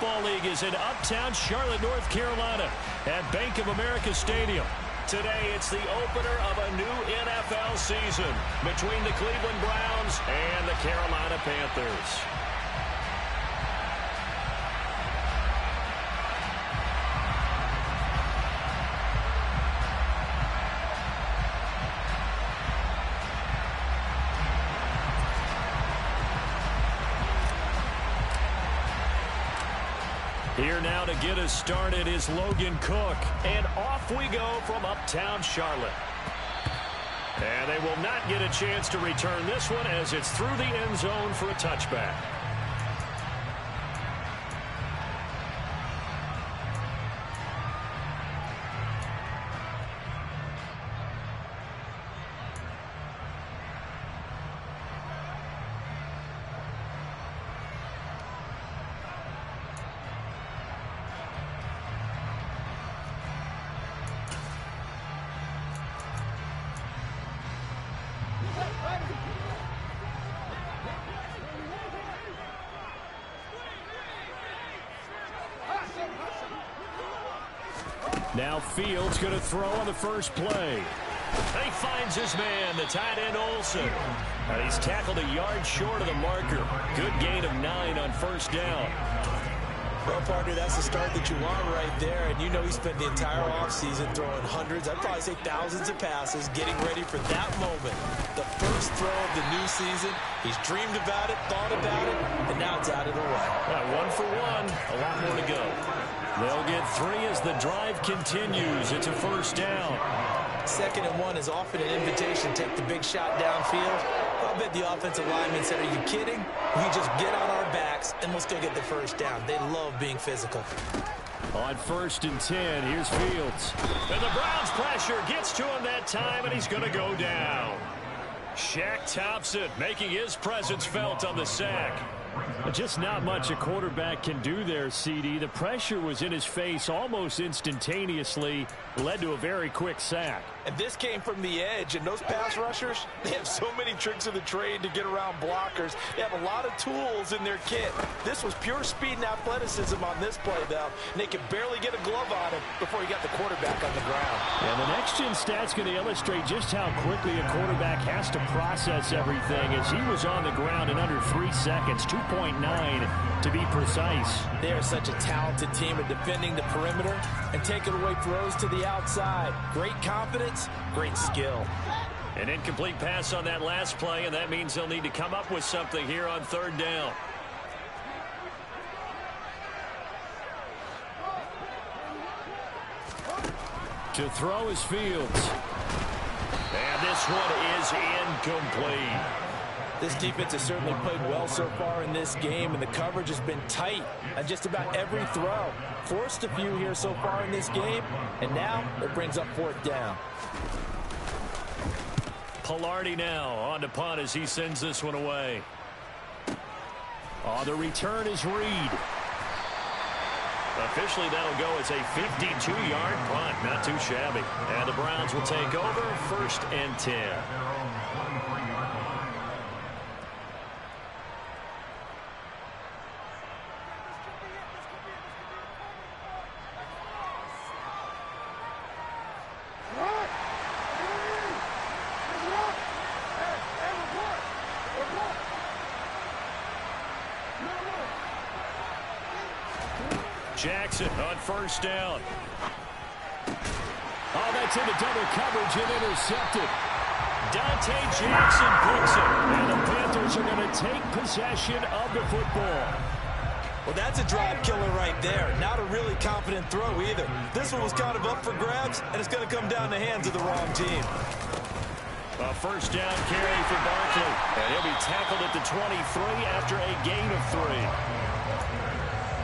Football League is in uptown Charlotte, North Carolina at Bank of America Stadium. Today, it's the opener of a new NFL season between the Cleveland Browns and the Carolina Panthers. Here now to get us started is Logan Cook. And off we go from uptown Charlotte. And they will not get a chance to return this one as it's through the end zone for a touchback. Now Fields going to throw on the first play. He finds his man, the tight end Olsen. And he's tackled a yard short of the marker. Good gain of 9 on first down. Well, partner, that's the start that you want right there. And you know he spent the entire offseason throwing hundreds, I'd probably say thousands of passes, getting ready for that moment. The first throw of the new season. He's dreamed about it, thought about it, and now it's out of the way. 1 for 1. A lot more to go. They'll get 3 as the drive continues. It's a first down. 2nd and 1 is often an invitation to take the big shot downfield. I bet the offensive lineman said, are you kidding? We just get on our backs and let's go get the first down. They love being physical. On 1st and 10, here's Fields. And the Browns pressure gets to him that time, and he's going to go down. Shaq Thompson making his presence felt on the sack. Just not much a quarterback can do there, CD. The pressure was in his face almost instantaneously, led to a very quick sack. And this came from the edge, and those pass rushers, they have so many tricks of the trade to get around blockers. They have a lot of tools in their kit. This was pure speed and athleticism on this play, though, and they could barely get a glove on him before he got the quarterback on the ground. And the next-gen stat's going to illustrate just how quickly a quarterback has to process everything, as he was on the ground in under 3 seconds, 2.9 to be precise. They are such a talented team at defending the perimeter and taking away throws to the outside. Great confidence, great skill. An incomplete pass on that last play, and that means they'll need to come up with something here on 3rd down. To throw is Fields. And this one is incomplete. This defense has certainly played well so far in this game, and the coverage has been tight on just about every throw. Forced a few here so far in this game, and now it brings up 4th down. Pilardi now on to punt as he sends this one away. The return is Reed. Officially, that'll go as a 52-yard punt. Not too shabby. And the Browns will take over 1st and 10. Jackson on 1st down. That's into double coverage and intercepted. Dante Jackson picks it. And the Panthers are going to take possession of the football. Well, that's a drive killer right there. Not a really confident throw either. This one was kind of up for grabs, and it's going to come down the hands of the wrong team. A 1st down carry for Barkley. And he'll be tackled at the 23 after a gain of 3.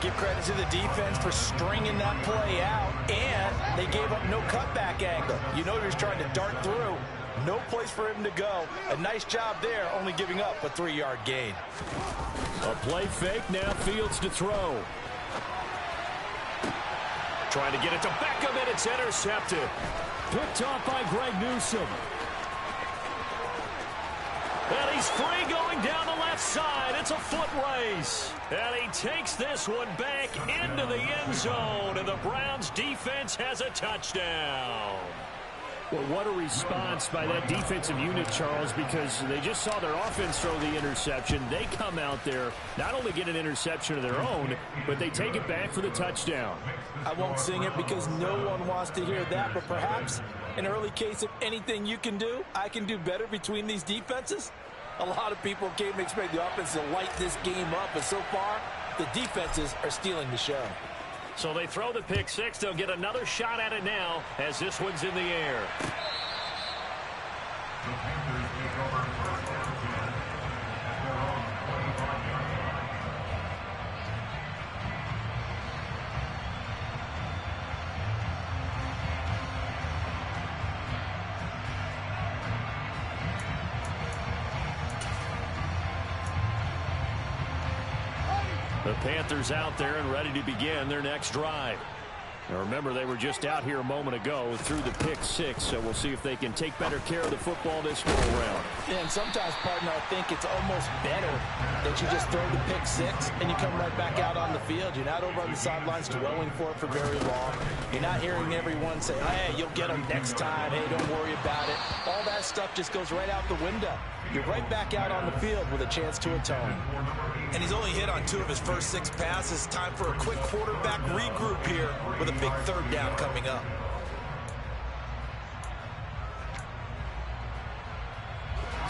Give credit to the defense for stringing that play out, and they gave up no cutback angle. You know he was trying to dart through. No place for him to go. A nice job there, only giving up a 3-yard gain. A play fake, now Fields to throw. Trying to get it to Beckham, and it's intercepted. Picked off by Greg Newsome. And he's free going down the left side. It's a foot race. And he takes this one back into the end zone. And the Browns defense has a touchdown. Well, what a response by that defensive unit, Charles, because they just saw their offense throw the interception. They come out there, not only get an interception of their own, but they take it back for the touchdown. I won't sing it because no one wants to hear that, but perhaps an early case of anything you can do, I can do better between these defenses. A lot of people came to expect the offense to light this game up, and so far, the defenses are stealing the show. So they throw the pick six. They'll get another shot at it now as this one's in the air. The Panthers out there and ready to begin their next drive. Now remember, they were just out here a moment ago through the pick six, so we'll see if they can take better care of the football this go around. Yeah, and sometimes, partner, I think it's almost better that you just throw the pick six and you come right back out on the field. You're not over on the sidelines dwelling for it for very long. You're not hearing everyone say, hey, you'll get them next time. Hey, don't worry about it. All that stuff just goes right out the window. You're right back out on the field with a chance to atone. And he's only hit on 2 of his first 6 passes. Time for a quick quarterback regroup here with a big third down coming up.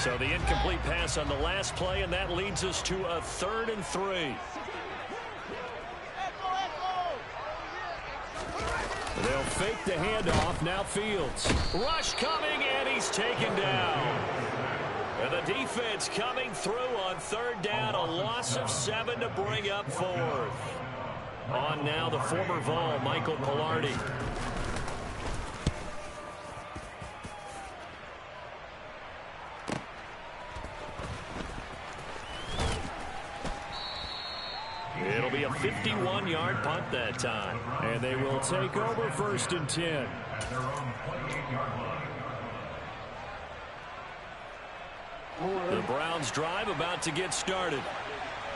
So the incomplete pass on the last play, and that leads us to a 3rd and 3. They'll fake the handoff. Now Fields. Rush coming, and he's taken down. And the defense coming through on 3rd down. A loss of 7 to bring up 4th. On now the former Vol, Michael Pilardi. It'll be a 51-yard punt that time. And they will take over 1st and 10. The Browns drive about to get started.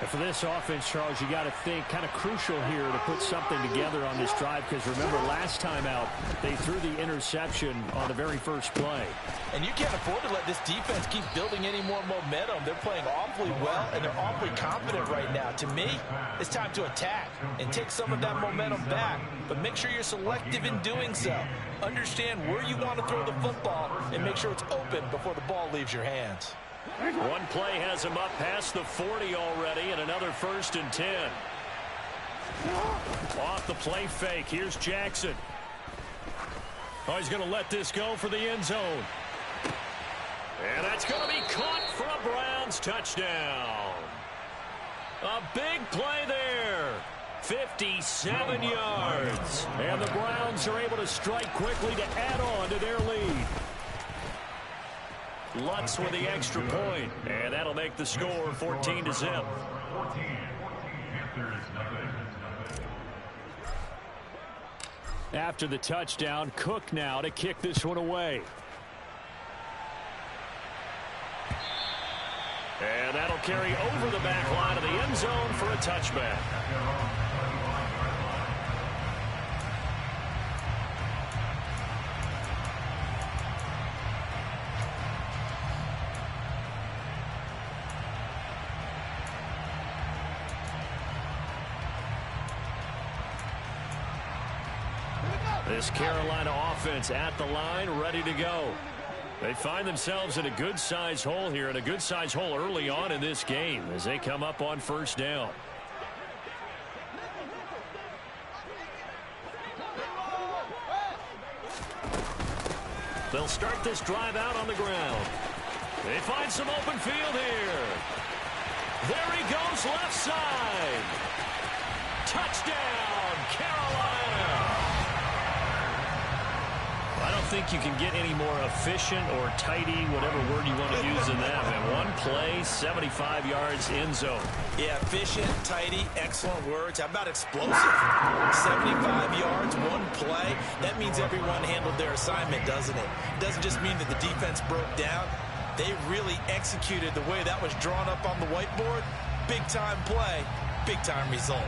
And for this offense, Charles, you got to think kind of crucial here to put something together on this drive, because remember last time out they threw the interception on the very first play. And you can't afford to let this defense keep building any more momentum. They're playing awfully well, and they're awfully confident right now. To me, it's time to attack and take some of that momentum back, but make sure you're selective in doing so. Understand where you want to throw the football and make sure it's open before the ball leaves your hands. One play has him up past the 40 already, and another 1st and 10. Off the play fake. Here's Jackson. Oh, he's going to let this go for the end zone. And that's going to be caught for a Browns touchdown. A big play there. 57 yards. And the Browns are able to strike quickly to add on to their lead. Lutz with the extra point, and that'll make the score 14-0. After the touchdown, Cook now to kick this one away. And that'll carry over the back line of the end zone for a touchback. This Carolina offense at the line, ready to go. They find themselves in a good-sized hole here, and a good-sized hole early on in this game as they come up on 1st down. They'll start this drive out on the ground. They find some open field here. There he goes, left side. Touchdown, Carolina. I don't think you can get any more efficient or tidy, whatever word you want to use in that, man. One play, 75 yards, end zone. Yeah, efficient, tidy, excellent words. How about explosive? 75 yards, one play. That means everyone handled their assignment, doesn't it? It doesn't just mean that the defense broke down. They really executed the way that was drawn up on the whiteboard. Big-time play, big-time result.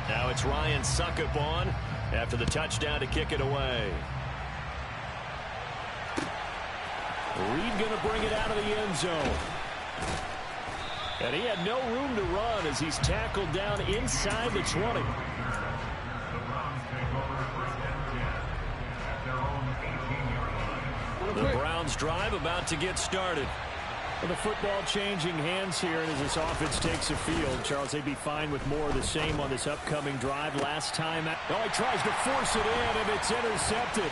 Now it's Ryan Suckup on after the touchdown to kick it away. Reed going to bring it out of the end zone. And he had no room to run as he's tackled down inside the 20. The Browns drive about to get started. Well, the football changing hands here, and as this offense takes the field, Charles, they'd be fine with more of the same on this upcoming drive. Last time, he tries to force it in, and it's intercepted.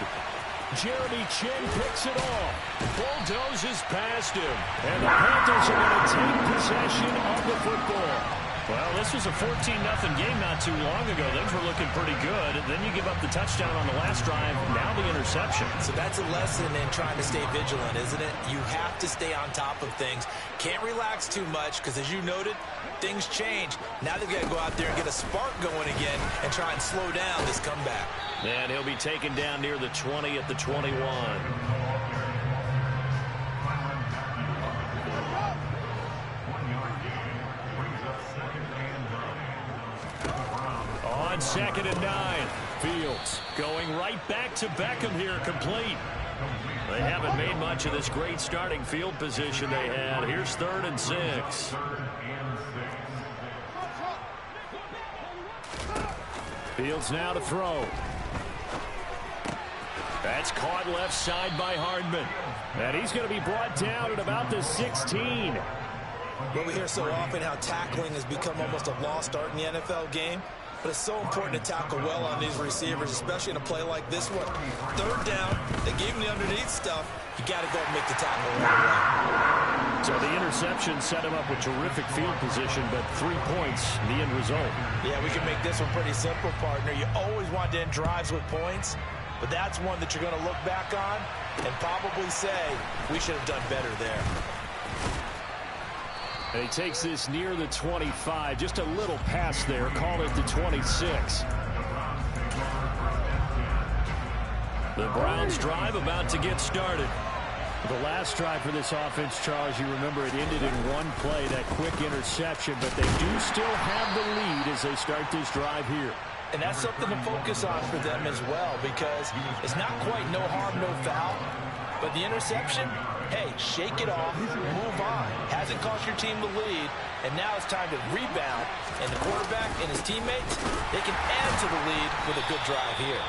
Jeremy Chin picks it off. Bulldozes past him. And the Panthers are going to take possession of the football. Well, this was a 14-0 game not too long ago. Things were looking pretty good. Then you give up the touchdown on the last drive. Now the interception. So that's a lesson in trying to stay vigilant, isn't it? You have to stay on top of things. Can't relax too much because, as you noted, things change. Now they've got to go out there and get a spark going again and try and slow down this comeback. And he'll be taken down near the 20 at the 21. On 2nd and 9. Fields going right back to Beckham here, complete. They haven't made much of this great starting field position they had. Here's 3rd and 6. Fields now to throw. That's caught left side by Hardman. And he's going to be brought down at about the 16. Well, we hear so often how tackling has become almost a lost art in the NFL game. But it's so important to tackle well on these receivers, especially in a play like this one. 3rd down, they gave him the underneath stuff. You got to go and make the tackle right away. So the interception set him up with terrific field position, but 3 points, the end result. Yeah, we can make this one pretty simple, partner. You always want to end drives with points, but that's one that you're going to look back on and probably say, we should have done better there. And he takes this near the 25. Just a little pass there. Call it the 26. The Browns drive about to get started. The last drive for this offense, Charles, you remember it ended in one play, that quick interception, but they do still have the lead as they start this drive here. And that's something to focus on for them as well, because it's not quite no harm, no foul. But the interception, hey, shake it off, move on. Hasn't cost your team the lead, and now it's time to rebound. And the quarterback and his teammates, they can add to the lead with a good drive here.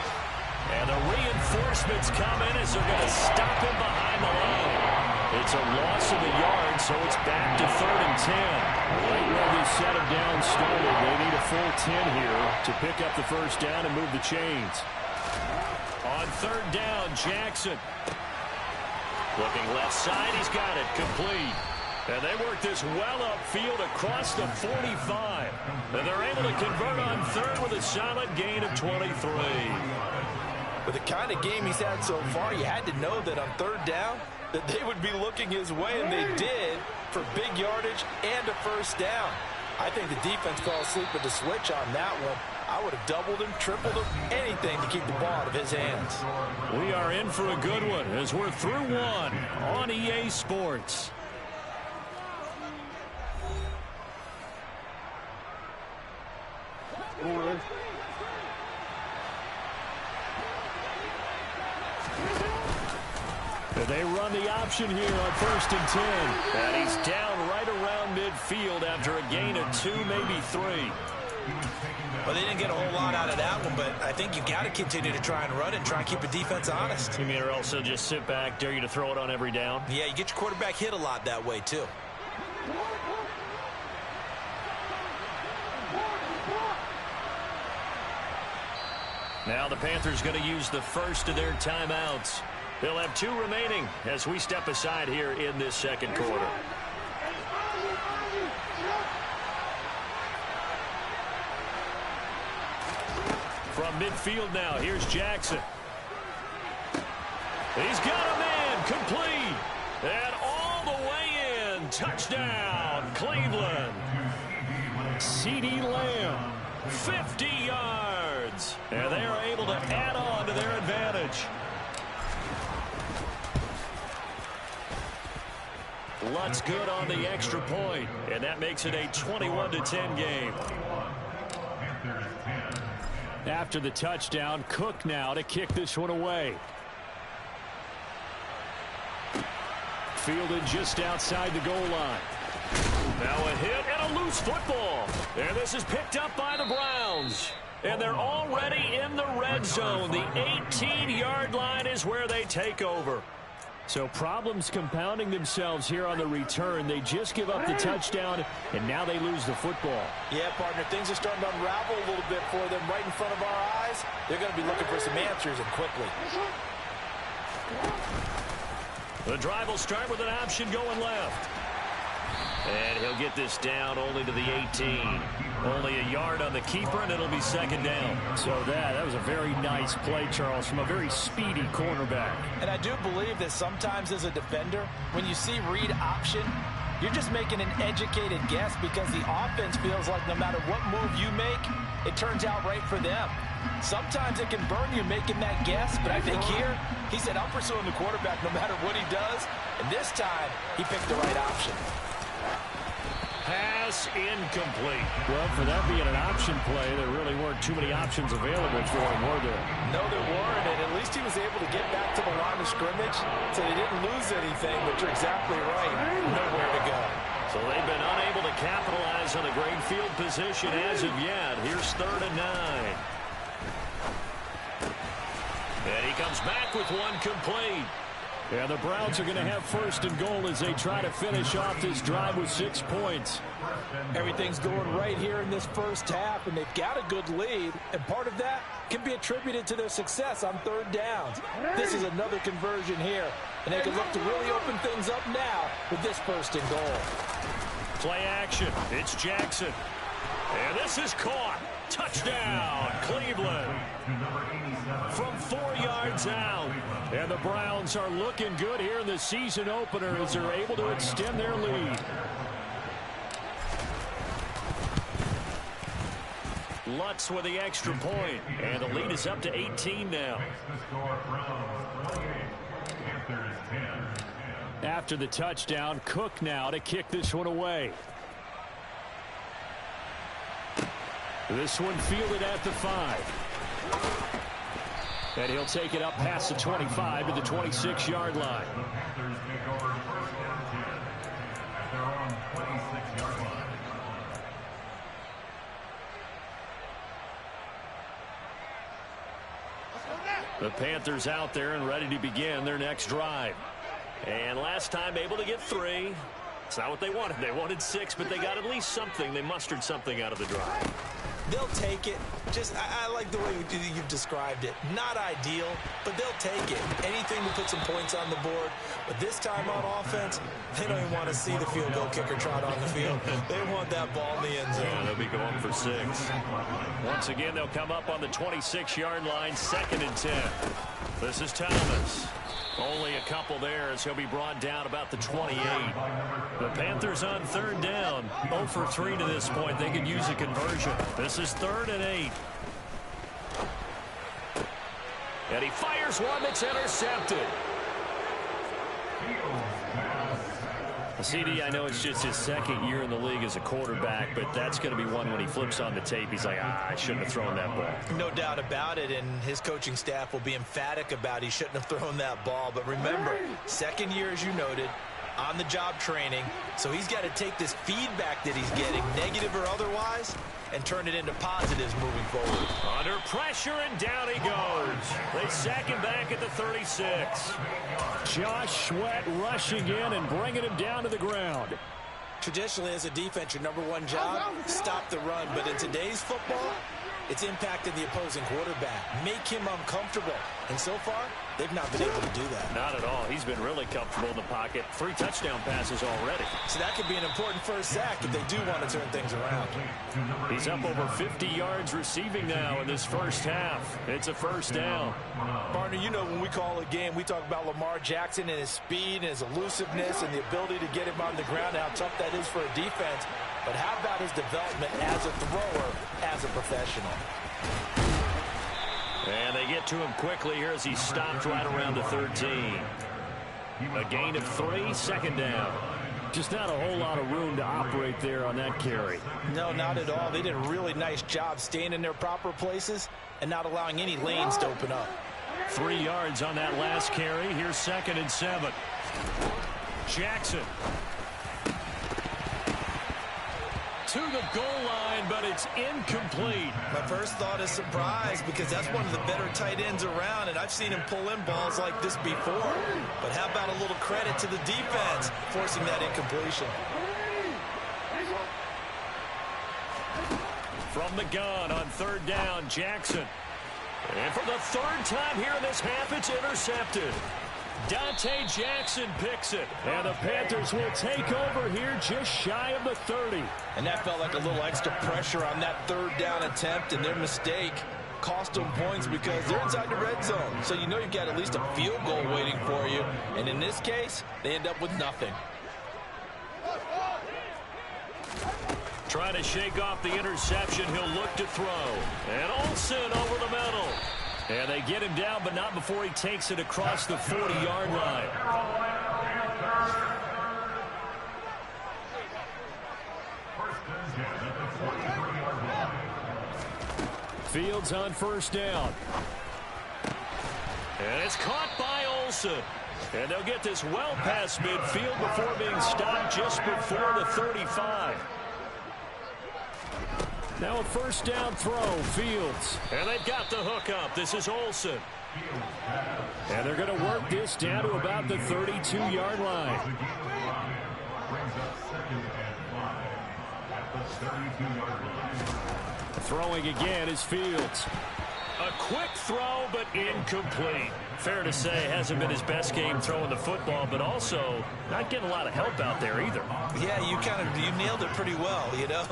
And the reinforcements come in as they're going to stop him behind the line. It's a loss of a yard, so it's back to 3rd and 10. Right where this set of downs started, they need a full 10 here to pick up the first down and move the chains. On 3rd down, Jackson. Looking left side, he's got it, complete. And they work this well upfield across the 45. And they're able to convert on 3rd with a solid gain of 23. With the kind of game he's had so far, you had to know that on 3rd down, that they would be looking his way, and they did, for big yardage and a first down. I think the defense fell asleep with the switch on that one. I would have doubled him, tripled him, anything to keep the ball out of his hands. We are in for a good one as we're through one on EA Sports. They run the option here on 1st and 10. And he's down right around midfield after a gain of 2, maybe 3. Well, they didn't get a whole lot out of that one, but I think you got to continue to try and run it and try and keep the defense honest. You mean, or also just sit back, dare you to throw it on every down? Yeah, you get your quarterback hit a lot that way, too. Now the Panthers going to use the first of their timeouts. They'll have 2 remaining as we step aside here in this 2nd quarter. From midfield now, here's Jackson. He's got a man, complete. And all the way in, touchdown, Cleveland. CeeDee Lamb. 50 yards. And they are able to add on to their advantage. Lutt's good on the extra point, and that makes it a 21-10 game. After the touchdown, Cook now to kick this one away. Fielded just outside the goal line. Now a hit and a loose football. And this is picked up by the Browns. And they're already in the red zone. The 18-yard line is where they take over. So problems compounding themselves here on the return. They just give up the touchdown, and now they lose the football. Yeah, partner, things are starting to unravel a little bit for them right in front of our eyes. They're going to be looking for some answers, and quickly. The drive will start with an option going left. And he'll get this down only to the 18. Only a yard on the keeper, and it'll be second down. So that was a very nice play, Charles, from a very speedy cornerback. And I do believe that sometimes as a defender, when you see read option, you're just making an educated guess because the offense feels like no matter what move you make, it turns out right for them. Sometimes it can burn you making that guess, but I think here, he said, I'm pursuing the quarterback no matter what he does. And this time, he picked the right option. Pass incomplete. Well, for that being an option play, there really weren't too many options available for him, were there? No, there weren't, and at least he was able to get back to the line of scrimmage, so they didn't lose anything, but you're exactly right. Nowhere to go. So they've been unable to capitalize on a great field position as of yet. Here's 3rd and 9. And he comes back with one complete. Yeah, the Browns are going to have 1st and goal as they try to finish off this drive with 6 points. Everything's going right here in this first half, and they've got a good lead, and part of that can be attributed to their success on 3rd downs. This is another conversion here, and they can look to really open things up now with this 1st and goal. Play action. It's Jackson. And this is caught. Touchdown, Cleveland. From 4 yards out. And the Browns are looking good here in the season opener as they're able to extend their lead. Lutz with the extra point. And the lead is up to 18 now. After the touchdown, Cook now to kick this one away. This one fielded at the 5. And he'll take it up past the 25 to the 26-yard line. The Panthers out there and ready to begin their next drive. And last time able to get 3. It's not what they wanted. They wanted 6, but they got at least something. They mustered something out of the drive. They'll take it. I like the way you've described it. Not ideal, but they'll take it. Anything to put some points on the board. But this time on offense, they don't even want to see the field goal kicker trot on the field. They want that ball in the end zone. Yeah, they'll be going for 6. Once again, they'll come up on the 26-yard line, 2nd and 10. This is Thomas. Only a couple there as he'll be brought down about the 28. The Panthers on 3rd down. 0 for 3 to this point. They could use a conversion. This is 3rd and 8. And he fires one that's intercepted. CD, I know it's just his 2nd year in the league as a quarterback, but that's going to be one when he flips on the tape. He's like, I shouldn't have thrown that ball. No doubt about it, and his coaching staff will be emphatic about he shouldn't have thrown that ball. But remember, 2nd year, as you noted, on-the-job training. So he's got to take this feedback that he's getting, negative or otherwise, and turn it into positives moving forward. Under pressure, and down he goes. They sack him back at the 36. Josh Sweat rushing in and bringing him down to the ground. Traditionally, as a defense, your #1 job, stop the run. But in today's football, it's impacting the opposing quarterback. Make him uncomfortable. And so far, they've not been able to do that. Not at all. He's been really comfortable in the pocket. 3 touchdown passes already. So that could be an important first sack if they do want to turn things around. He's up over 50 yards receiving now in this first half. It's a first down. Partner, you know when we call a game, we talk about Lamar Jackson and his speed and his elusiveness and the ability to get him on the ground, how tough that is for a defense. But how about his development as a thrower, as a professional? And they get to him quickly here as he stopped right around the 13. A gain of 3, second down. Just not a whole lot of room to operate there on that carry. No, not at all. They did a really nice job staying in their proper places and not allowing any lanes to open up. 3 yards on that last carry. Here's 2nd and 7. Jackson. To the goal line, but it's incomplete. My first thought is surprise because that's one of the better tight ends around, and I've seen him pull in balls like this before. But how about a little credit to the defense forcing that incompletion? From the gun on 3rd down, Jackson. And for the 3rd time here in this half, it's intercepted. Dante Jackson picks it. And the Panthers will take over here just shy of the 30. And that felt like a little extra pressure on that 3rd down attempt, and their mistake cost them points because they're inside the red zone. So you know you've got at least a field goal waiting for you. And in this case, they end up with nothing. Trying to shake off the interception. He'll look to throw. And Olsen over the middle. And they get him down, but not before he takes it across the 40-yard line. Fields on 1st down. And it's caught by Olsen. And they'll get this well past midfield before being stopped just before the 35. Now a 1st down throw, Fields. And they've got the hook up. This is Olsen. And they're going to work this down to about the 32-yard line. Throwing again is Fields. A quick throw, but incomplete. Fair to say, hasn't been his best game throwing the football, but also not getting a lot of help out there either. Yeah, you nailed it pretty well, you know.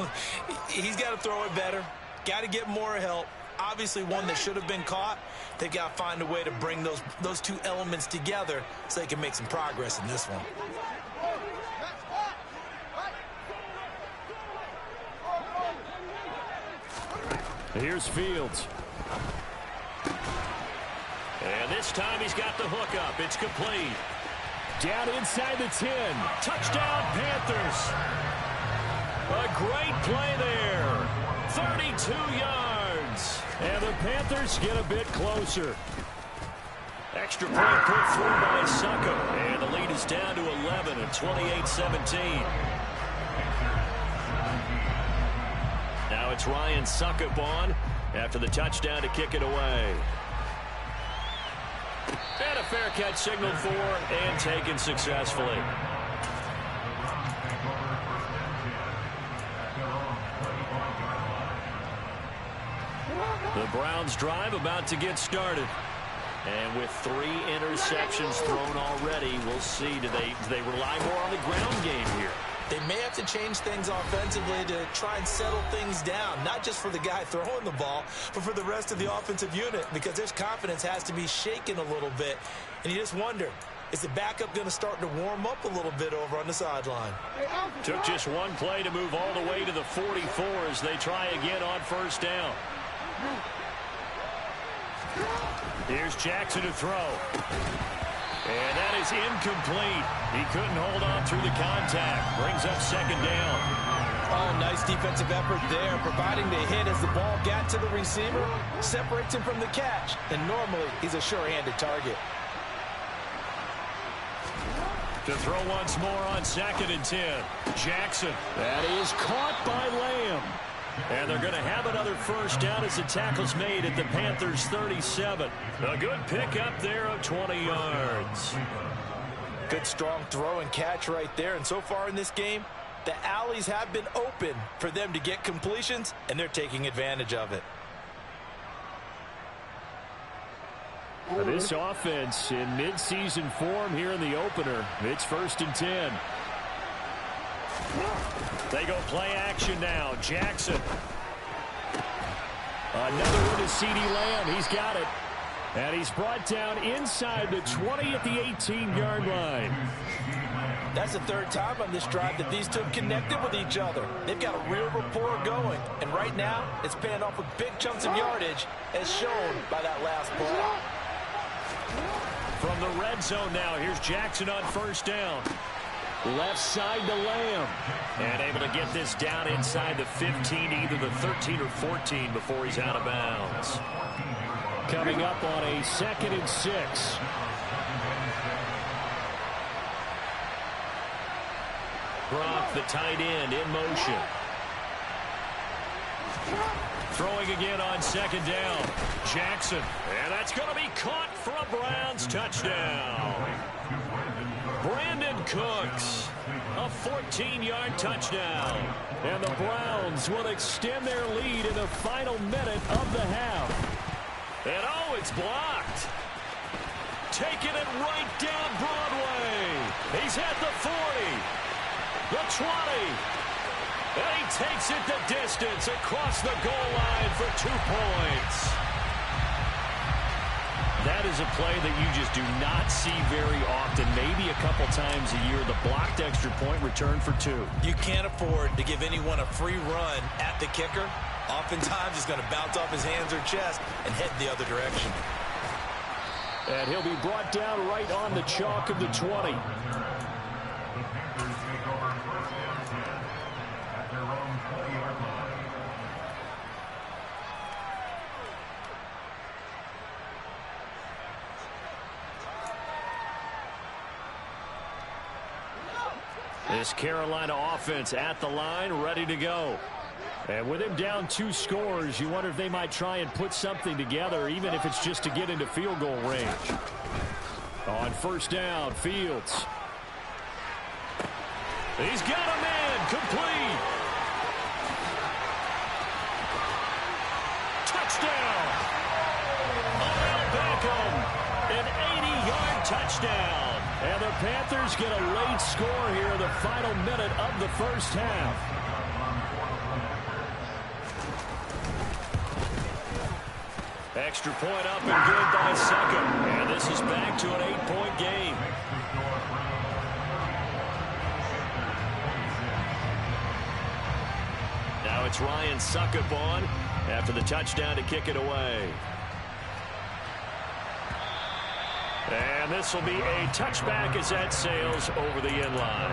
He's got to throw it better. Got to get more help. Obviously one that should have been caught. They've got to find a way to bring those two elements together so they can make some progress in this one. Here's Fields. And this time he's got the hook up. It's complete. Down inside the 10. Touchdown, Panthers. A great play there. 32 yards. And the Panthers get a bit closer. Extra point put through by Suckup. And the lead is down to 11 at 28-17. Now it's Ryan Suckup on after the touchdown to kick it away. And a fair catch signaled for and taken successfully. The Browns drive about to get started. And with 3 interceptions thrown already, we'll see. Do they rely more on the ground game here? They may have to change things offensively to try and settle things down, not just for the guy throwing the ball, but for the rest of the offensive unit, because their confidence has to be shaken a little bit. And you just wonder, is the backup going to start to warm up a little bit over on the sideline? Took just one play to move all the way to the 44 as they try again on 1st down. Here's Jackson to throw. And that is incomplete. He couldn't hold on through the contact. Brings up 2nd down. Oh, nice defensive effort there, providing the hit as the ball got to the receiver, separates him from the catch, and normally he's a sure-handed target. To throw once more on 2nd and 10. Jackson. That is caught by Lamb. And they're going to have another 1st down as the tackle's made at the Panthers' 37. A good pickup there of 20 yards. Good strong throw and catch right there. And so far in this game, the alleys have been open for them to get completions, and they're taking advantage of it. This offense in midseason form here in the opener. It's 1st and 10. They go play action now. Jackson. Another one to CeeDee Lamb. He's got it. And he's brought down inside the 20 at the 18-yard line. That's the 3rd time on this drive that these two have connected with each other. They've got a real rapport going. And right now, it's paying off with big chunks of yardage, as shown by that last play. From the red zone now, here's Jackson on 1st down. Left side to Lamb. And able to get this down inside the 15, either the 13 or 14 before he's out of bounds. Coming up on a 2nd and 6. Gronk, the tight end, in motion. Throwing again on 2nd down. Jackson. And that's going to be caught for a Browns touchdown. Brandon Cooks. A 14-yard touchdown. And the Browns will extend their lead in the final minute of the half. And oh, it's blocked. Taking it right down Broadway. He's at the 40. The 20. And he takes it the distance across the goal line for 2 points. That is a play that you just do not see very often. Maybe a couple times a year. The blocked extra point return for 2. You can't afford to give anyone a free run at the kicker. Oftentimes he's going to bounce off his hands or chest and head the other direction. And he'll be brought down right on the chalk of the 20. This Carolina offense at the line, ready to go. And with him down 2 scores, you wonder if they might try and put something together, even if it's just to get into field goal range. On 1st down, Fields. He's got a man, complete. Touchdown. Odell Beckham, an 80-yard touchdown. And the Panthers get a late score here in the final minute of the 1st half. Extra point up and good by Succop. And this is back to an 8-point game. Now it's Ryan Succop on after the touchdown to kick it away. And this will be a touchback as that sails over the end line.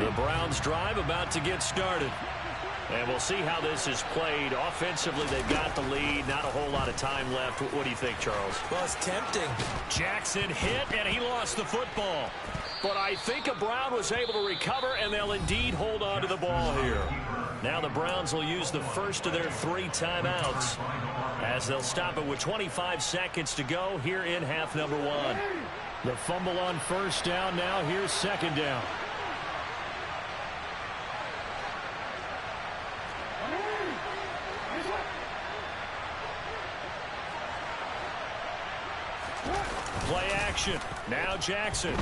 The Browns drive about to get started. And we'll see how this is played. Offensively, they've got the lead. Not a whole lot of time left. What do you think, Charles? Well, it's tempting. Jackson hit, and he lost the football. But I think a Brown was able to recover, and they'll indeed hold on to the ball here. Now the Browns will use the first of their 3 timeouts as they'll stop it with 25 seconds to go here in half number 1. The fumble on 1st down. Now here's 2nd down. Play action. Now Jackson.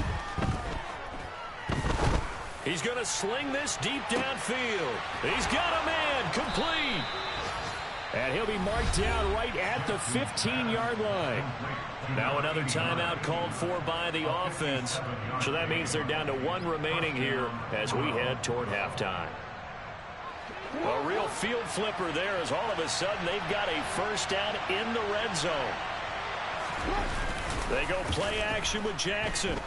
He's going to sling this deep downfield. He's got a man, complete. And he'll be marked down right at the 15-yard line. Now another timeout called for by the offense. So that means they're down to 1 remaining here as we head toward halftime. A real field flipper there as all of a sudden they've got a 1st down in the red zone. They go play action with Jackson.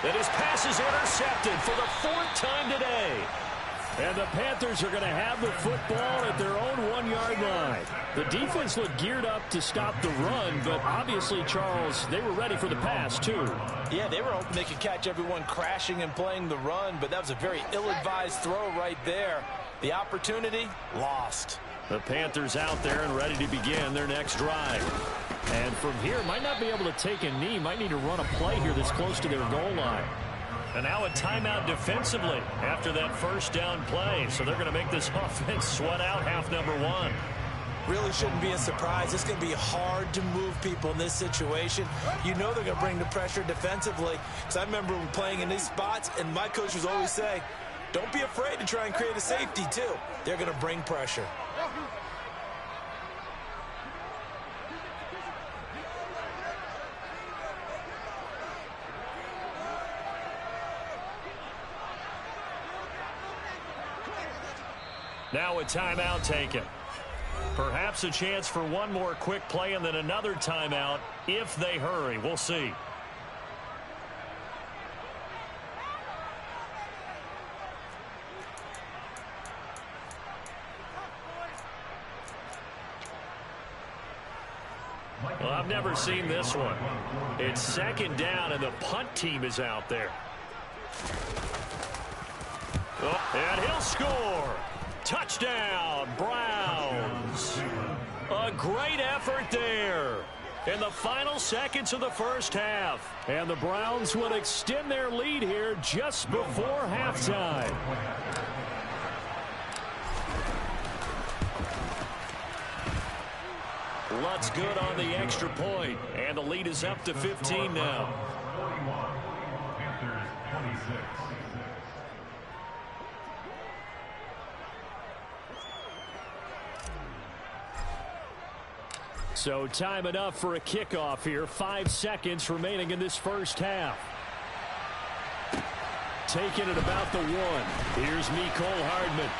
And his pass is intercepted for the 4th time today. And the Panthers are going to have the football at their own 1-yard line. The defense looked geared up to stop the run, but obviously, Charles, they were ready for the pass, too. Yeah, they were hoping they could catch everyone crashing and playing the run, but that was a very ill-advised throw right there. The opportunity, lost. The Panthers out there and ready to begin their next drive. And from here, might not be able to take a knee. Might need to run a play here that's close to their goal line. And now a timeout defensively after that first down play. So they're going to make this offense sweat out half number one. Really shouldn't be a surprise. It's going to be hard to move people in this situation. You know they're going to bring the pressure defensively. Because I remember playing in these spots, and my coaches always say, don't be afraid to try and create a safety, too. They're going to bring pressure. Now a timeout taken. Perhaps a chance for one more quick play and then another timeout if they hurry. We'll see. Well, I've never seen this one. It's second down and the punt team is out there. Oh, and he'll score. Touchdown, Browns. A great effort there in the final seconds of the first half. And the Browns will extend their lead here just before halftime. Lutt's good on the extra point, and the lead is up to 15 now. 41, Panthers 26. So time enough for a kickoff here. 5 seconds remaining in this first half. Taking it about the 1. Here's Mecole Hardman.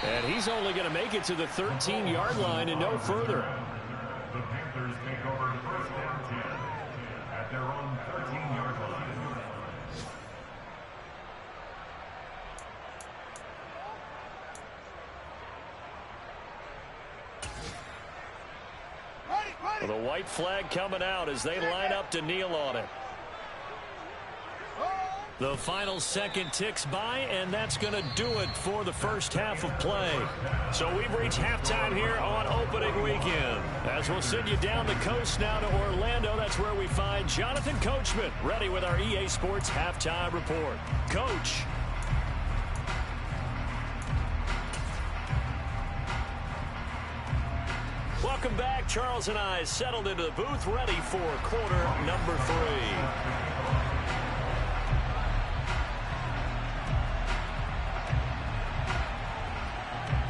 And he's only going to make it to the 13-yard line and no further. The Panthers take over first down 10 at their own 13-yard line. The white flag coming out as they line up to kneel on it. The final second ticks by, and that's going to do it for the first half of play. So we've reached halftime here on opening weekend. As we'll send you down the coast now to Orlando, that's where we find Jonathan Coachman ready with our EA Sports halftime report. Coach. Welcome back. Charles and I settled into the booth, ready for quarter number 3.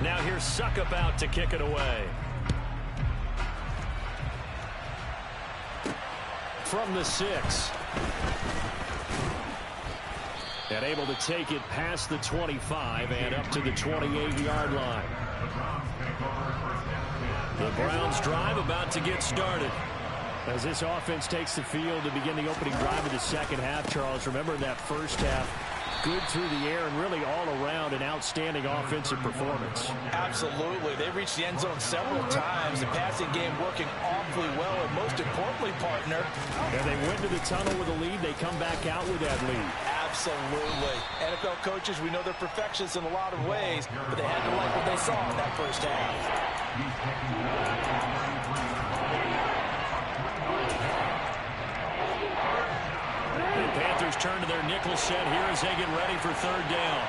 Now here's Suckup out to kick it away. From the 6. And able to take it past the 25 and up to the 28-yard line. The Browns drive about to get started. As this offense takes the field to begin the opening drive of the second half, Charles, remember in that first half, good through the air and really all around an outstanding offensive performance. Absolutely. They reached the end zone several times. The passing game working awfully well, and most importantly, partner. And they went to the tunnel with a lead. They come back out with that lead. Absolutely. NFL coaches, we know they're perfectionists in a lot of ways, but they had to like what they saw in that first half. The Panthers turn to their nickel set here as they get ready for third down.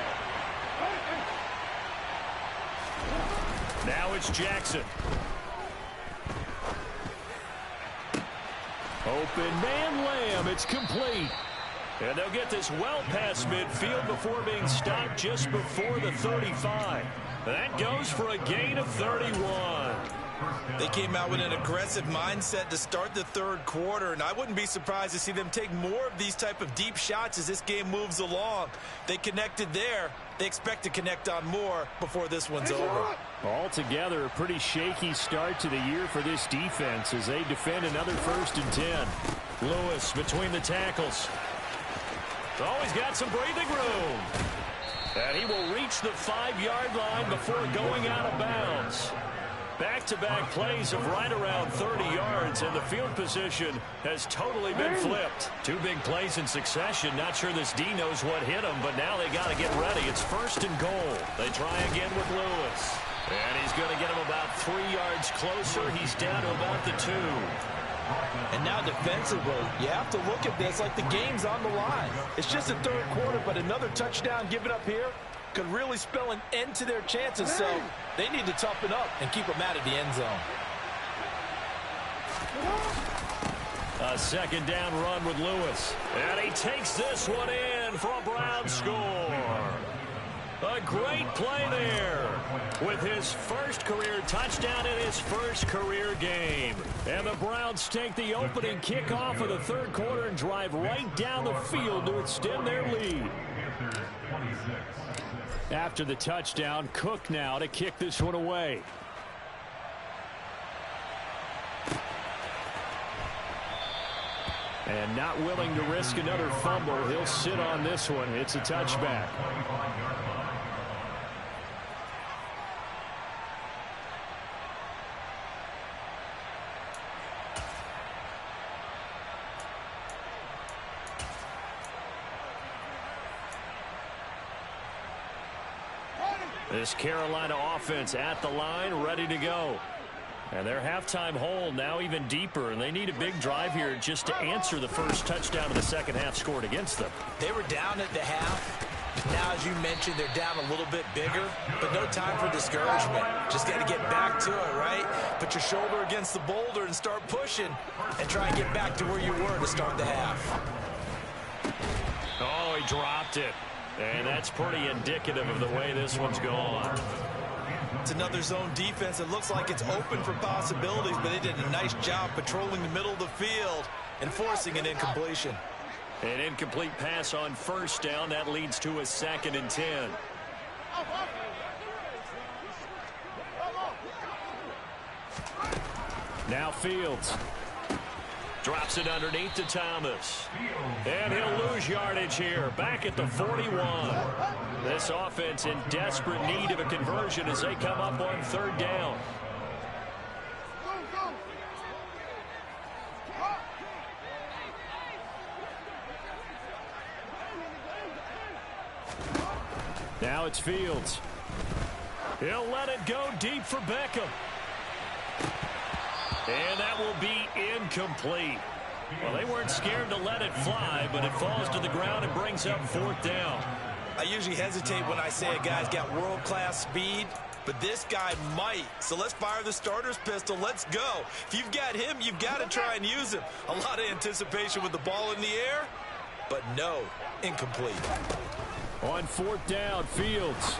Now it's Jackson. Open man Lamb. It's complete. And they'll get this well past midfield before being stopped just before the 35. That goes for a gain of 31. They came out with an aggressive mindset to start the third quarter, and I wouldn't be surprised to see them take more of these type of deep shots as this game moves along. They connected there. They expect to connect on more before this one's over. Altogether, a pretty shaky start to the year for this defense as they defend another 1st and 10. Lewis between the tackles. Oh, he's got some breathing room. And he will reach the 5-yard line before going out of bounds. Back-to-back plays of right around 30 yards, and the field position has totally been flipped. 2 big plays in succession. Not sure this D knows what hit him, but now they got to get ready. It's 1st and goal. They try again with Lewis. And he's going to get him about 3 yards closer. He's down to about the 2. And now defensively, you have to look at this like the game's on the line. It's just the third quarter, but another touchdown given up here could really spell an end to their chances. So they need to toughen up and keep them out of the end zone. A second down run with Lewis. And he takes this one in for a Browns score. A great play there with his first career touchdown in his first career game. And the Browns take the opening kickoff of the third quarter and drive right down the field to extend their lead. After the touchdown, Cook now to kick this one away. And not willing to risk another fumble, he'll sit on this one. It's a touchback. This Carolina offense at the line, ready to go. And their halftime hole now even deeper, and they need a big drive here just to answer the first touchdown of the second half scored against them. They were down at the half. Now, as you mentioned, they're down a little bit bigger, but no time for discouragement. Just got to get back to it, right? Put your shoulder against the boulder and start pushing and try and get back to where you were to start the half. Oh, he dropped it. And that's pretty indicative of the way this one's gone. It's another zone defense. It looks like it's open for possibilities, but they did a nice job patrolling the middle of the field and forcing an incompletion. An incomplete pass on first down. That leads to a 2nd and 10. Now Fields. Drops it underneath to Thomas. And he'll lose yardage here. Back at the 41. This offense in desperate need of a conversion as they come up on third down. Now it's Fields. He'll let it go deep for Beckham. And that will be incomplete. Well, they weren't scared to let it fly, but it falls to the ground and brings up 4th down. I usually hesitate when I say a guy's got world-class speed, but this guy might. So let's fire the starter's pistol. Let's go. If you've got him, you've got to try and use him. A lot of anticipation with the ball in the air, but no, incomplete. On 4th down, Fields.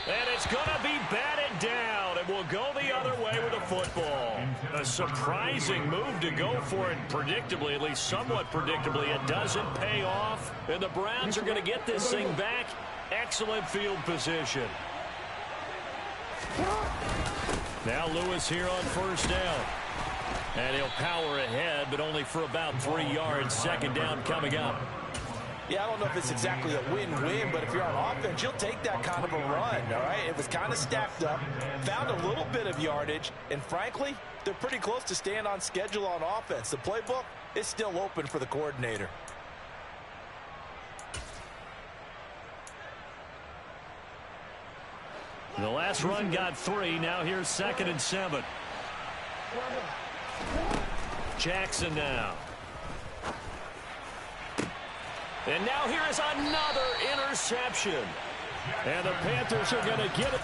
And it's going to be batted down, and we'll go the other way with the football. A surprising move to go for it, predictably, at least somewhat predictably. It doesn't pay off, and the Browns are going to get this thing back. Excellent field position. Now Lewis here on first down. And he'll power ahead, but only for about 3 yards. 2nd down coming up. Yeah, I don't know if it's exactly a win-win, but if you're on offense, you'll take that kind of a run, all right? It was kind of stacked up, found a little bit of yardage, and frankly, they're pretty close to staying on schedule on offense. The playbook is still open for the coordinator. The last run got 3. Now here's 2nd and 7. Jackson now. And now here is another interception. And the Panthers are going to get it.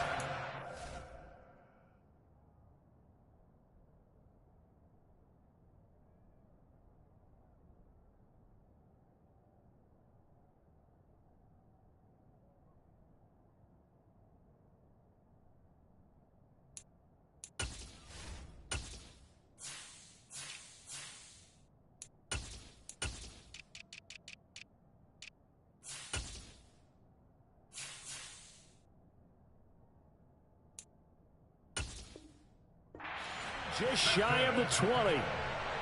Just shy of the 20. The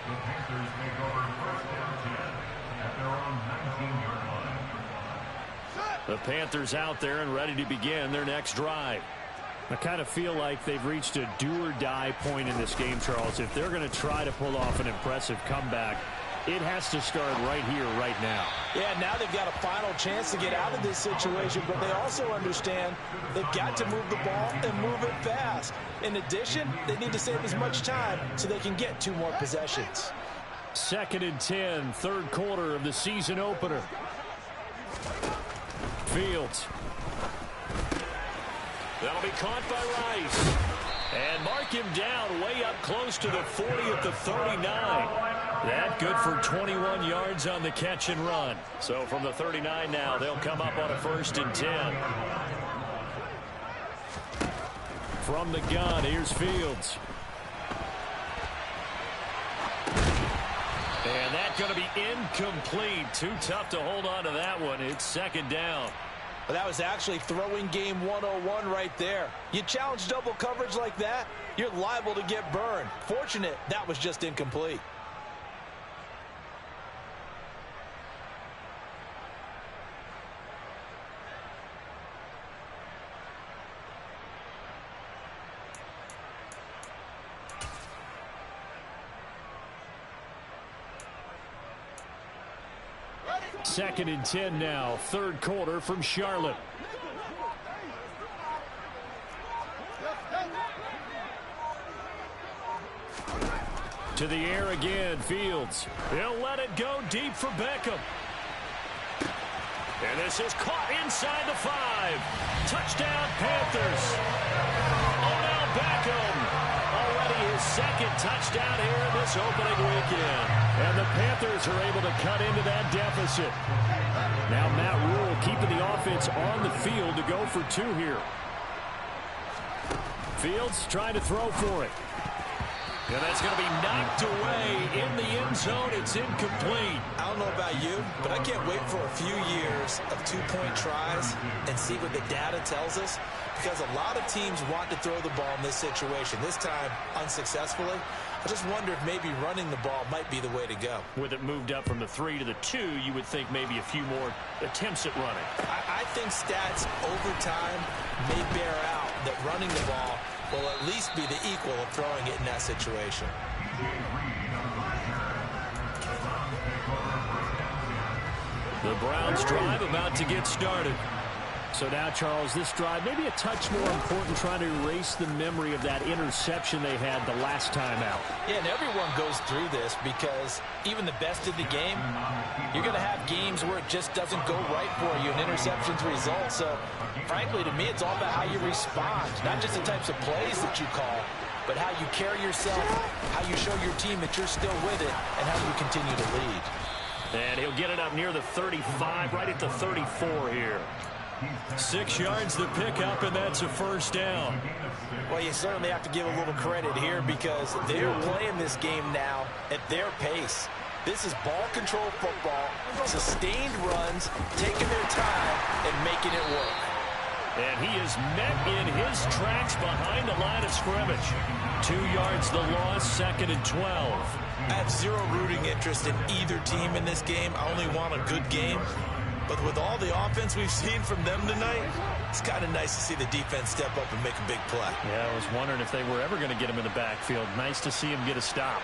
Panthers take over 1st down 10 at their own 19-yard line. The Panthers out there and ready to begin their next drive. I kind of feel like they've reached a do-or-die point in this game, Charles. If they're going to try to pull off an impressive comeback, It has to start right here, right now. Yeah, now they've got a final chance to get out of this situation, but they also understand they've got to move the ball and move it fast. In addition, they need to save as much time so they can get 2 more possessions. 2nd and 10, third quarter of the season opener. Fields. That'll be caught by Rice. And mark him down way up close to the 40 at the 39. That good for 21 yards on the catch and run. So from the 39 now, they'll come up on a 1st and 10. From the gun, here's Fields. And that's going to be incomplete. Too tough to hold on to that one. It's 2nd down. But that was actually throwing game 101 right there. You challenge double coverage like that, you're liable to get burned. Fortunate that was just incomplete. Second and 10 now, third quarter from Charlotte. To the air again, Fields. He'll let it go deep for Beckham. And this is caught inside the 5. Touchdown, Panthers. Odell Beckham. Already his 2nd touchdown here in this opening weekend. And the Panthers are able to cut into that deficit. Now Matt Rule keeping the offense on the field to go for 2 here. Fields trying to throw for it. And that's going to be knocked away in the end zone. It's incomplete. I don't know about you, but I can't wait for a few years of 2-point tries and see what the data tells us, because a lot of teams want to throw the ball in this situation. This time, unsuccessfully. I just wonder if maybe running the ball might be the way to go. With it moved up from the 3 to the 2, you would think maybe a few more attempts at running. I think stats over time may bear out that running the ball will at least be the equal of throwing it in that situation. The Browns drive about to get started. So now, Charles, this drive maybe a touch more important, trying to erase the memory of that interception they had the last time out. Yeah, and everyone goes through this because even the best in the game, you're going to have games where it just doesn't go right for you and interceptions result. So, frankly, to me, it's all about how you respond, not just the types of plays that you call, but how you carry yourself, how you show your team that you're still with it, and how you continue to lead. And he'll get it up near the 35, right at the 34 here. 6 yards to pick up, and that's a 1st down. Well, you certainly have to give a little credit here because they're playing this game now at their pace. This is ball control football, sustained runs, taking their time and making it work. And he is met in his tracks behind the line of scrimmage. 2 yards the loss, 2nd and 12. I have zero rooting interest in either team in this game. I only want a good game. But with all the offense we've seen from them tonight, it's kind of nice to see the defense step up and make a big play. Yeah, I was wondering if they were ever going to get him in the backfield. Nice to see him get a stop.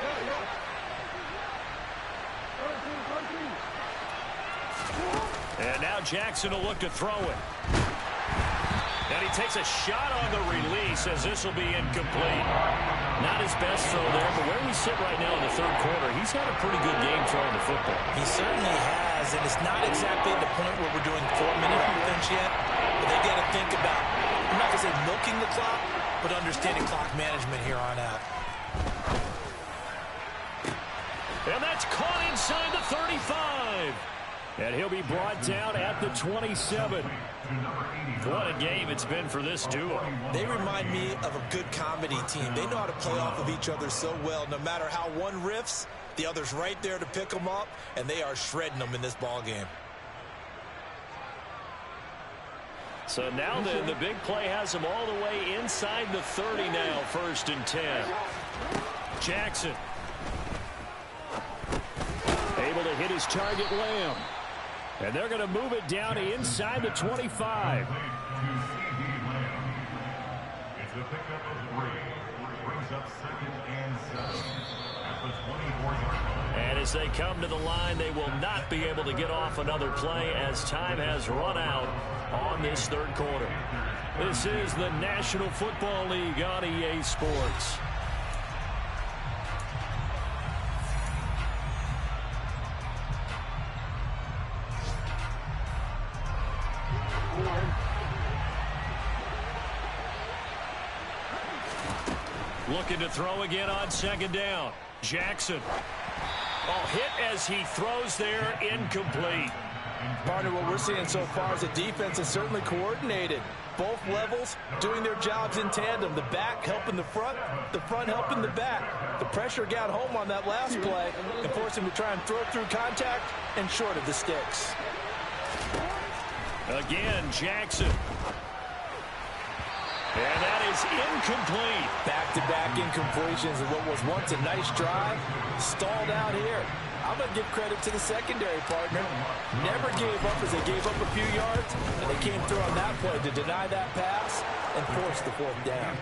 And now Jackson will look to throw it. And he takes a shot on the release as this will be incomplete. Not his best throw there, but where we sit right now in the third quarter, he's had a pretty good game throwing the football. He certainly has, and it's not exactly at the point where we're doing 4-minute offense yet, but they got to think about, I'm not going to say milking the clock, but understanding clock management here on out. And that's caught inside the 35. And he'll be brought down at the 27. What a game it's been for this duo. They remind me of a good comedy team. They know how to play off of each other so well. No matter how one riffs, the other's right there to pick them up, and they are shredding them in this ball game. So now then, the big play has them all the way inside the 30 now, 1st and 10. Jackson. Able to hit his target, Lamb. And they're going to move it down to inside the 25. It's a pickup of 3. brings up 2nd and 7 at the 24-yard line. And as they come to the line, they will not be able to get off another play as time has run out on this third quarter. This is the National Football League on EA Sports. Looking to throw again on 2nd down. Jackson. Oh, hit as he throws there, incomplete. Partner, what we're seeing so far is the defense is certainly coordinated. Both levels doing their jobs in tandem. The back helping the front helping the back. The pressure got home on that last play and forced him to try and throw through contact and short of the sticks. Again, Jackson. And that is incomplete. Back-to-back incompletions of what was once a nice drive. Stalled out here. I'm going to give credit to the secondary partner. Never gave up as they gave up a few yards. And they came through on that play to deny that pass and force the 4th down.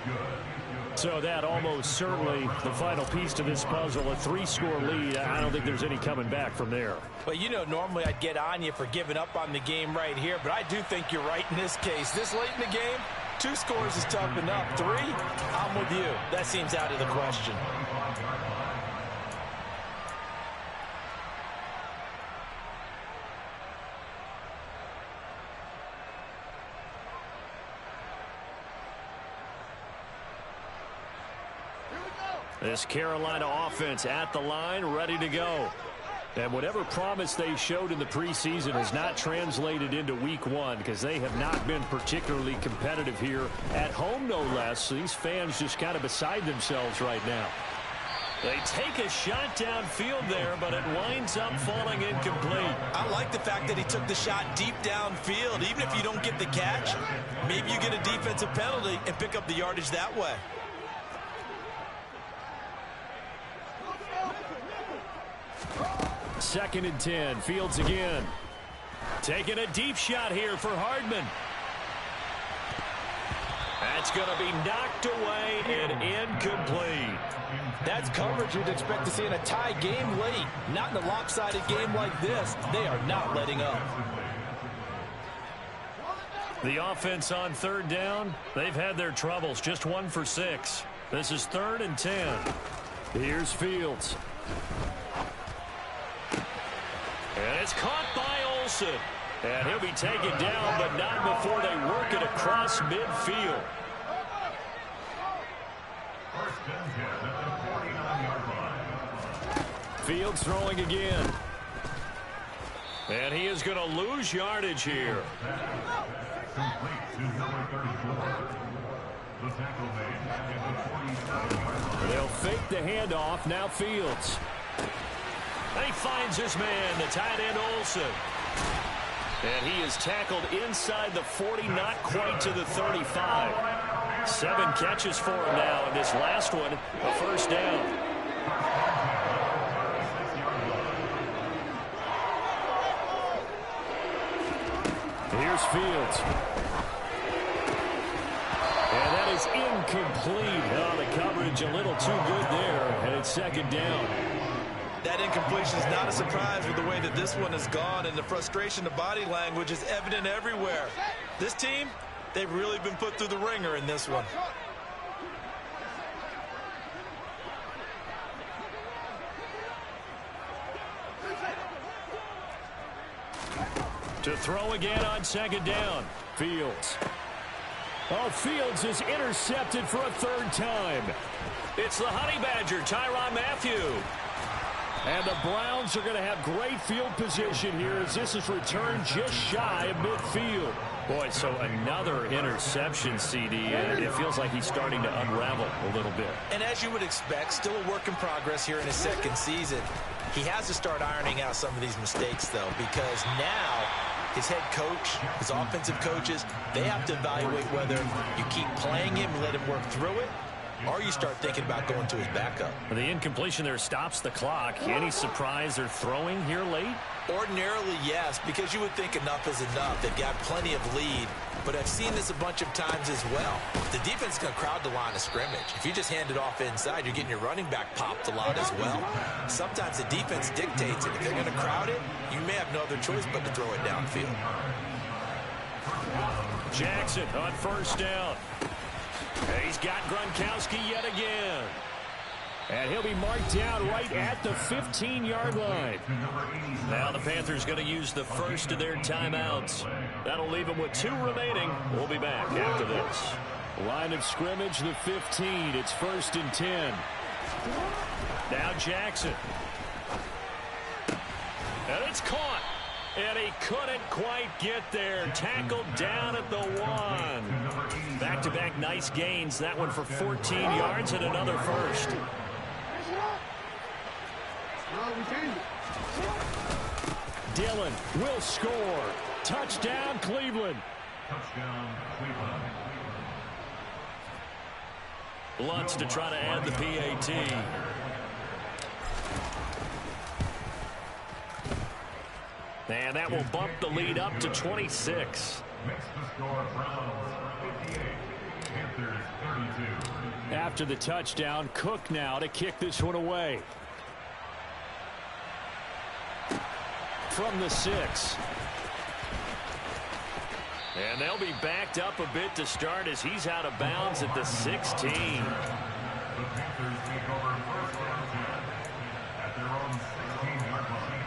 So that almost certainly the final piece to this puzzle, a 3-score lead. I don't think there's any coming back from there. Well, you know, normally I'd get on you for giving up on the game right here, but I do think you're right in this case. This late in the game, 2 scores is tough enough. 3, I'm with you. That seems out of the question. This Carolina offense at the line, ready to go. And whatever promise they showed in the preseason has not translated into week 1 because they have not been particularly competitive here at home, no less. These fans just kind of beside themselves right now. They take a shot downfield there, but it winds up falling incomplete. I like the fact that he took the shot deep downfield. Even if you don't get the catch, maybe you get a defensive penalty and pick up the yardage that way. Second and 10. Fields again. Taking a deep shot here for Hardman. That's going to be knocked away and incomplete. That's coverage you'd expect to see in a tie game late. Not in a lopsided game like this. They are not letting up. The offense on 3rd down, they've had their troubles. Just 1 for 6. This is 3rd and 10. Here's Fields. And it's caught by Olsen. And he'll be taken down, but not before they work it across midfield. 1st and 10 at the 49-yard line. Fields throwing again. And he is going to lose yardage here. Complete to number 34. The tackle made at the 47-yard line. They'll fake the handoff. Now Fields. And he finds his man, the tight end Olsen. And he is tackled inside the 40, not quite to the 35. 7 catches for him now, and this last one, a 1st down. Here's Fields. And that is incomplete. Oh, the coverage a little too good there, and it's 2nd down. That incompletion is not a surprise with the way that this one has gone, and the frustration, the body language is evident everywhere. This team, they've really been put through the ringer in this one. To throw again on 2nd down. Fields. Oh, Fields is intercepted for a 3rd time. It's the Honey Badger, Tyrann Mathieu. And the Browns are going to have great field position here as this is returned just shy of midfield. Boy, so another interception, CD, and it feels like he's starting to unravel a little bit. And as you would expect, still a work in progress here in his 2nd season. He has to start ironing out some of these mistakes, though, because now his head coach, his offensive coaches, they have to evaluate whether you keep playing him and let him work through it, or you start thinking about going to his backup. The incompletion there stops the clock. Any surprise they're throwing here late? Ordinarily, yes, because you would think enough is enough. They've got plenty of lead. but I've seen this a bunch of times as well. The defense is going to crowd the line of scrimmage. If you just hand it off inside, you're getting your running back popped a lot as well. Sometimes the defense dictates it. If they're going to crowd it, you may have no other choice but to throw it downfield. Jackson on first down. He's got Gronkowski yet again. And he'll be marked down right at the 15-yard line. Now the Panthers going to use the first of their timeouts. That'll leave them with 2 remaining. We'll be back after this. Line of scrimmage, the 15. It's 1st and 10. Now Jackson. And it's caught. And he couldn't quite get there. Tackled down at the 1. Back-to-back nice gains. That one for 14 yards and another first. Dillon will score. Touchdown, Cleveland. Touchdown, Cleveland. Lutz to try to add the PAT. And that will bump the lead up to 26. Makes the score Browns 58, Panthers 32. After the touchdown, Cook now to kick this one away. From the 6. And they'll be backed up a bit to start as he's out of bounds at the 16. The Panthers take over first down 10 at their own 16-yard line.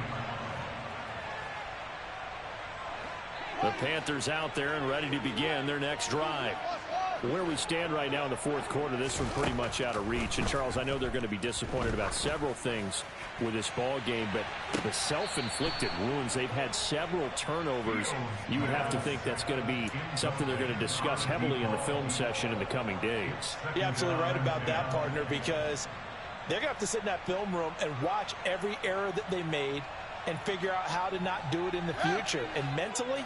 The Panthers out there and ready to begin their next drive. Where we stand right now in the 4th quarter, this one pretty much out of reach. And, Charles, I know they're going to be disappointed about several things with this ball game, but the self-inflicted wounds, they've had several turnovers. You would have to think that's going to be something they're going to discuss heavily in the film session in the coming days. You're absolutely right about that, partner, because they're going to have to sit in that film room and watch every error that they made and figure out how to not do it in the future. And mentally,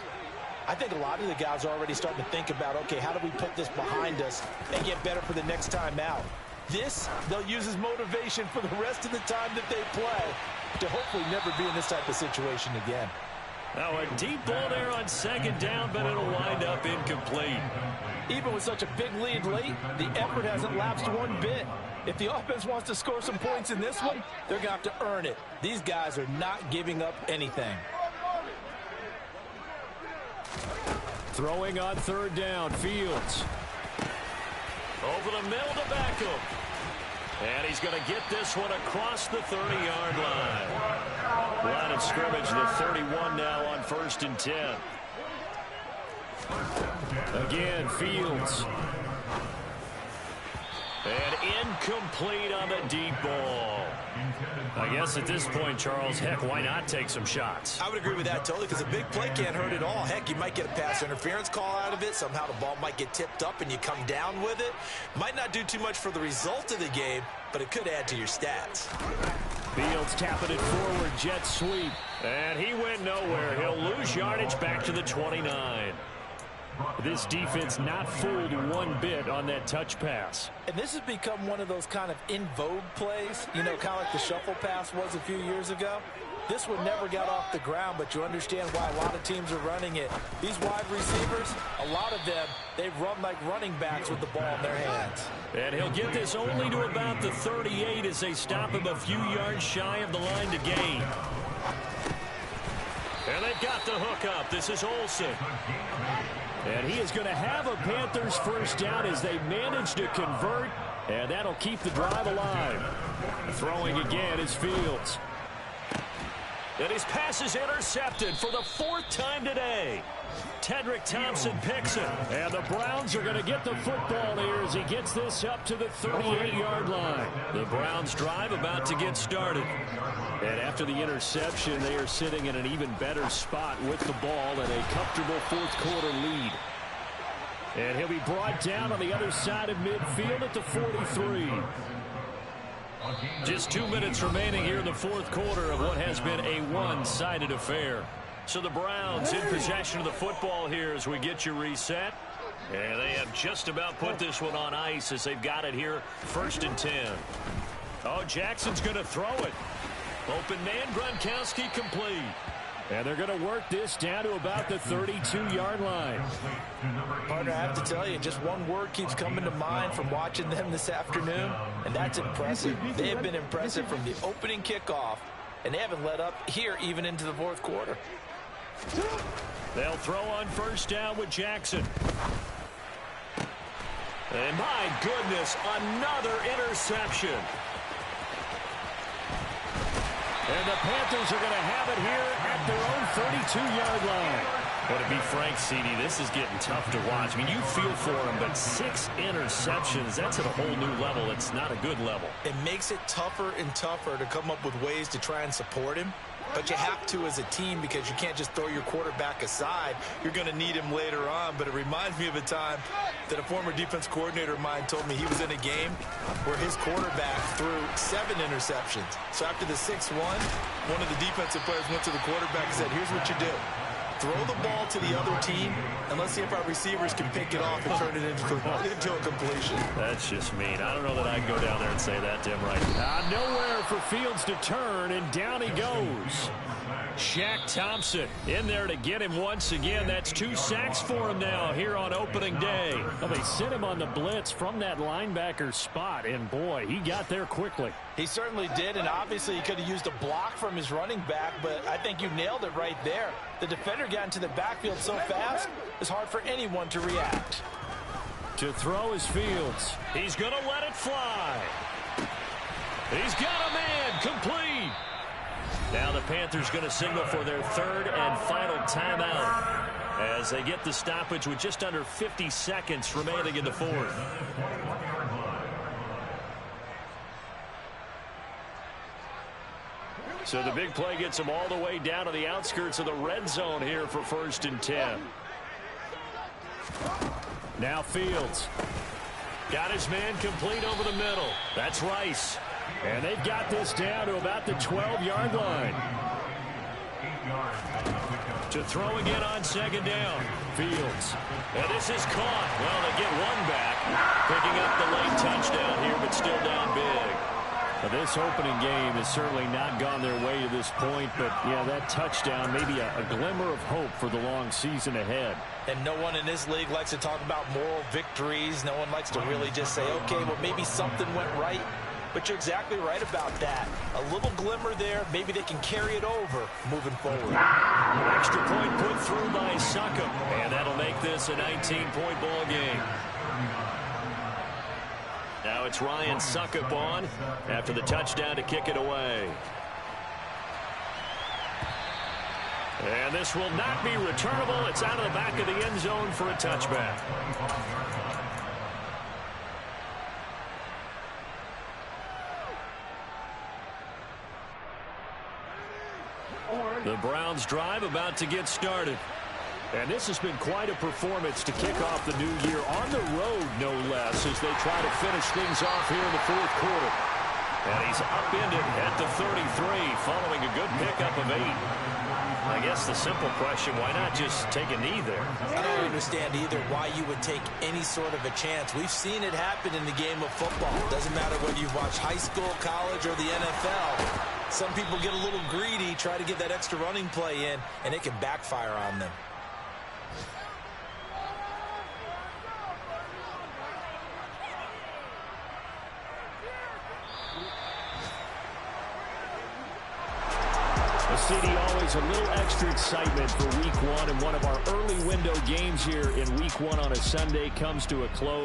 I think a lot of the guys are already starting to think about, okay, how do we put this behind us and get better for the next time out? This, they'll use as motivation for the rest of the time that they play to hopefully never be in this type of situation again. Now a deep ball there on 2nd down, but it'll wind up incomplete. Even with such a big lead late, the effort hasn't lapsed one bit. If the offense wants to score some points in this one, they're going to have to earn it. These guys are not giving up anything. Throwing on 3rd down, Fields. Over the middle to Beckham. And he's going to get this one across the 30-yard line. Line of scrimmage, the 31 now on 1st and 10. Again, Fields. And incomplete on the deep ball. I guess at this point, Charles, heck, why not take some shots? I would agree with that totally, because a big play can't hurt at all. Heck, you might get a pass interference call out of it. Somehow the ball might get tipped up and you come down with it. Might not do too much for the result of the game, but it could add to your stats. Fields tapping it forward, jet sweep. And he went nowhere. He'll lose yardage back to the 29. This defense not fooled one bit on that touch pass. And this has become one of those kind of in vogue plays, you know, kind of like the shuffle pass was a few years ago. This one never got off the ground, but you understand why a lot of teams are running it. These wide receivers, a lot of them, they run like running backs with the ball in their hands. And he'll get this only to about the 38 as they stop him a few yards shy of the line to gain. And they've got the hook up. This is Olsen. And he is going to have a Panthers first down as they manage to convert, and that'll keep the drive alive. Throwing again is Fields. And his pass is intercepted for the 4th time today. Tedrick Thompson picks it. And the Browns are going to get the football here as he gets this up to the 38-yard line. The Browns drive about to get started. And after the interception, they are sitting in an even better spot with the ball and a comfortable 4th quarter lead. And he'll be brought down on the other side of midfield at the 43. Just 2 minutes remaining here in the 4th quarter of what has been a one-sided affair. So the Browns in possession of the football here as we get you reset. And they have just about put this one on ice as they've got it here 1st and 10. Oh, Jackson's going to throw it. Open man, Gronkowski complete. And they're going to work this down to about the 32-yard line. Partner, I have to tell you, just one word keeps coming to mind from watching them this afternoon, and that's impressive. They have been impressive from the opening kickoff, and they haven't let up here even into the fourth quarter. They'll throw on first down with Jackson. And my goodness, another interception. And the Panthers are going to have it here at their own 32-yard line. But to be frank, CD, this is getting tough to watch. I mean, you feel for him, but 6 interceptions, that's at a whole new level. It's not a good level. It makes it tougher and tougher to come up with ways to try and support him. But you have to as a team because you can't just throw your quarterback aside. You're going to need him later on. But it reminds me of a time that a former defense coordinator of mine told me he was in a game where his quarterback threw 7 interceptions. So after the 6-1, one of the defensive players went to the quarterback and said, here's what you do. Throw the ball to the other team, and let's see if our receivers can pick it off and turn it into a completion. That's just mean. I don't know that I'd go down there and say that to him right now. Nowhere for Fields to turn, and down he goes. Shaq Thompson in there to get him once again. That's 2 sacks for him now here on opening day. Well, they sent him on the blitz from that linebacker spot, and boy, he got there quickly. He certainly did, and obviously he could have used a block from his running back, but I think you nailed it right there. The defender got into the backfield so fast, it's hard for anyone to react. To throw is Fields. He's going to let it fly. He's got a man complete. Now the Panthers going to signal for their 3rd and final timeout as they get the stoppage with just under 50 seconds remaining in the 4th. So the big play gets them all the way down to the outskirts of the red zone here for 1st and 10. Now Fields. Got his man complete over the middle. That's Rice. And they've got this down to about the 12-yard line. To throw again on 2nd down. Fields. And this is caught. Well, they get one back. Picking up the late touchdown here, but still down big. Well, this opening game has certainly not gone their way to this point, but, yeah, that touchdown, maybe a glimmer of hope for the long season ahead. And no one in this league likes to talk about moral victories. No one likes to really just say, okay, well, maybe something went right. But you're exactly right about that. A little glimmer there. Maybe they can carry it over moving forward. Extra point put through by Succop. And that'll make this a 19-point ball game. Now it's Ryan Succop on after the touchdown to kick it away. And this will not be returnable. It's out of the back of the end zone for a touchback. The Browns drive about to get started. And this has been quite a performance to kick off the new year on the road, no less, as they try to finish things off here in the 4th quarter. And he's upended at the 33 following a good pickup of 8. I guess the simple question, why not just take a knee there? I don't understand either why you would take any sort of a chance. We've seen it happen in the game of football. Doesn't matter whether you've watched high school, college, or the NFL. Some people get a little greedy, try to get that extra running play in, and it can backfire on them. CD, always a little extra excitement for week 1, and one of our early window games here in week 1 on a Sunday comes to a close.